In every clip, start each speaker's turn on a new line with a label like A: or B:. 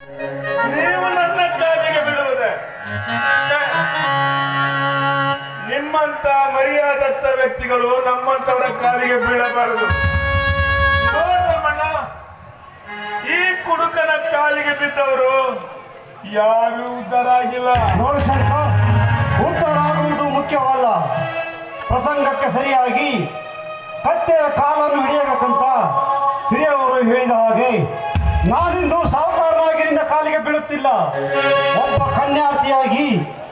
A: ನೀವು ನನ್ನ ಕಾಲಿಗೆ ಬಿಡುವುದೇ? ನಿಮ್ಮಂತ ಮರ್ಯಾದತ್ತ ವ್ಯಕ್ತಿಗಳು ನಮ್ಮಂತವರ ಕಾಲಿಗೆ ಬೀಳಬಾರದು. ನೋಡಮ್ಮಣ್ಣ, ಈ ಕುಡುಕನ ಕಾಲಿಗೆ ಬಿದ್ದವರು ಯಾರು ಉದ್ಧಾರ ಆಗಿಲ್ಲ.
B: ನೋಡು ಶಂಕರ್, ಉದ್ಧಾರ ಆಗುವುದು ಮುಖ್ಯವಲ್ಲ, ಪ್ರಸಂಗಕ್ಕೆ ಸರಿಯಾಗಿ ಕತ್ತೆಯ ಕಾಲನ್ನು ಹಿಡಿಯಬೇಕಂತ ಹಿರಿಯವರು ಹೇಳಿದ ಹಾಗೆ ನಾನಿಂದು ಸಾಹುಕಾರನಾಗಿ ನಿನ್ನ ಕಾಲಿಗೆ ಬೀಳುತ್ತಿಲ್ಲ, ಒಬ್ಬ ಕನ್ಯಾರ್ಥಿಯಾಗಿ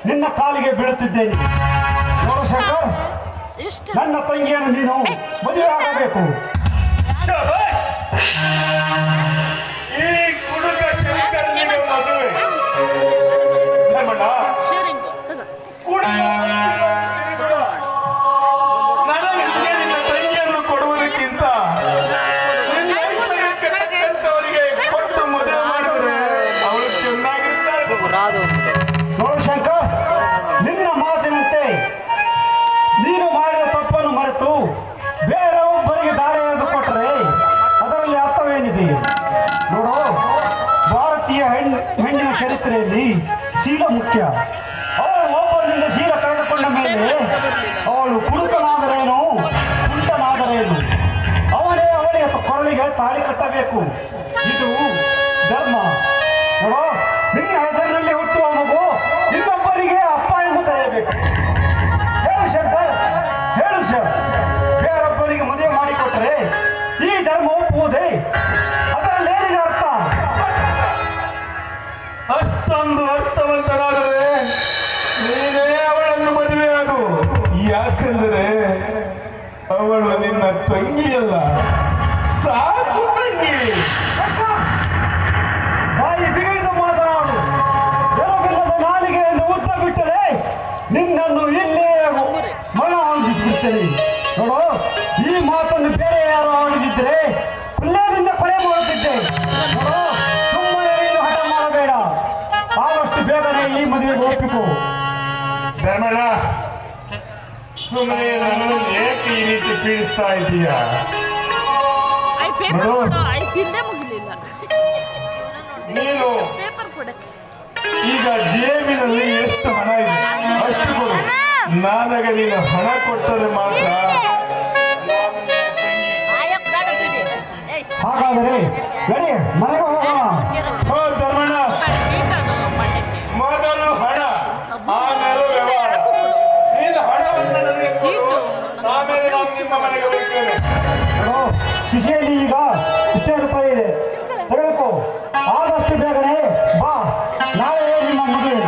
B: ನಿನ್ನ ಕಾಲಿಗೆ ಬೀಳುತ್ತಿದ್ದೇನೆ. ನೋಡು ಶಂಕರ್, ನನ್ನ ತಂಗಿಯನ್ನು ನೀನು ಮದುವೆ ಆಗಬೇಕು.
A: ಈ ಕುಡುಕ ಶಂಕರನಿಗೆ ಮದುವೆ ನನಗೆ ನಿನ್ನ ತಂಗಿಯನ್ನು ಕೊಡುವುದಕ್ಕಿಂತ ಅವರಿಗೆ ಕೊಟ್ಟು ಮದುವೆ ಮಾಡಿದರೆ ಅವಳು ಚೆನ್ನಾಗಿರ್ತಾಳೆ.
B: ನೋಡು ಶಂಕರ್, ನಿನ್ನ ಮಾತಿನಂತೆ ನೀನು ಮಾಡಿದ ತಪ್ಪನ್ನು ಮರೆತು ಬೇರೆಯೊಬ್ಬರಿಗೆ ದಾರಿ ಎಳೆದುಕೊಟ್ಟರೆ ಅದರಲ್ಲಿ ಅರ್ಥವೇನಿದೆ? ನೋಡು, ಭಾರತೀಯ ಹೆಣ್ಣಿನ ಚರಿತ್ರೆಯಲ್ಲಿ ಶೀಲ ಮುಖ್ಯ. ಅವಳು ಒಬ್ಬನಿಂದ ಶೀಲ ಕಳೆದುಕೊಂಡ ಮೇಲೆ ಅವಳು ಕುಡುಕನಾದರೇನು, ಕುಂಟನಾದರೇನು, ಅವನೇ ಅವಳಿಗೆ ಕೊರಳಿಗೆ ತಾಳಿ ಕಟ್ಟಬೇಕು. ಇದು ಧರ್ಮ. ನೋಡು, ನಿನ್ನ ಹೆಸರಿನಲ್ಲಿ ಹುಟ್ಟುವ ಮಗು ಇನ್ನೊಬ್ಬರಿಗೆ ಅಪ್ಪ ಎಂದು ಕರೆಯಬೇಕು. ಹೇಳು ಶಂಕರ್, ಹೇಳು ಶರ್, ಬೇರೊಬ್ಬರಿಗೆ ಮದುವೆ ಮಾಡಿಕೊಟ್ಟರೆ ಈ ಧರ್ಮ ಒಪ್ಪುವುದೇ? ಅದರಲ್ಲಿ ಏನಿದೆ ಅರ್ಥ?
A: ಅಷ್ಟೊಂದು ಅರ್ಥವಂತರಾದರೆ ನೀನೇ ಅವಳನ್ನು ಮದುವೆಯಾಗು. ಯಾಕಂದರೆ ಅವಳು ನಿನ್ನ ತಂಗಿಯಲ್ಲ, ಸಾಕು ತಂಗಿ.
B: ಬಾಯಿ ಬಿಗಿದು ಮಾತನಾಡು. ಎಲುಬಿಲ್ಲದ ನಾಲಿಗೆಯನ್ನು ಉದ್ದ ಬಿಟ್ಟರೆ ನಿನ್ನನ್ನು ಇಲ್ಲೇ ಮನ ಹೊಂದಿಸುತ್ತೇನೆ. ನೋಡು, ಈ ಮಾತನ್ನು ಬೇರೆ ಯಾರು ಆಡಿದಿದ್ರೆ ಇಲ್ಲೇ ನಿನ್ನ ಕೊಲೆ ಮಾಡುತ್ತಿದ್ದೆ. ನೋಡು, ಸುಮ್ಮನೆ ನೀನು ಹಠ ಮಾಡಬೇಡ. ಆದಷ್ಟು ಬೇಗನೆ ಈ ಮದುವೆಗೆ ಒಪ್ಪಿಕೋ.
A: ಧರ್ಮಣ್ಣ, ಸುಮ್ಮನೆ ನನ್ನನ್ನು ಏಕೆ ಈ ರೀತಿ ಪೀಡಿಸ್ತಾ ಇದ್ದೀಯ? ನೀನು ಈಗ ಜೇಬಿನಲ್ಲಿ ಎಷ್ಟು ಹಣ ಇದೆ ಅಷ್ಟು ಕೊಡು. ನನಗೆ ನೀನು ಹಣ ಕೊಟ್ಟರೆ ಮಾತ್ರ.
B: ಹಾಗಾದರೆ ನಡಿ, ಮನೆಗೆ ಹೋಗೋಣ.
A: ಹೋ ಧರ್ಮಣ್ಣ, ಮೊದಲು ಹಣ, ಆಮೇಲೆ ವ್ಯವಹಾರ. ನೀನು ಹಣವನ್ನು ನನಗೆ ಕೊಡು, ಆಮೇಲೆ ನಾನು ನಿಮ್ಮ ಮನೆಗೆ ಬರ್ತೇನೆ.
B: ಕಿಸೆಯಲ್ಲಿ ಈಗ ಇಷ್ಟೇ ರೂಪಾಯಿ ಇದೆ, ತೆಗೆದುಕೋ. ಆದಷ್ಟು ಬೇಗನೆ ಬಾ, ನಾಳೆ ನಿಮ್ಮ ಮದುವೆ.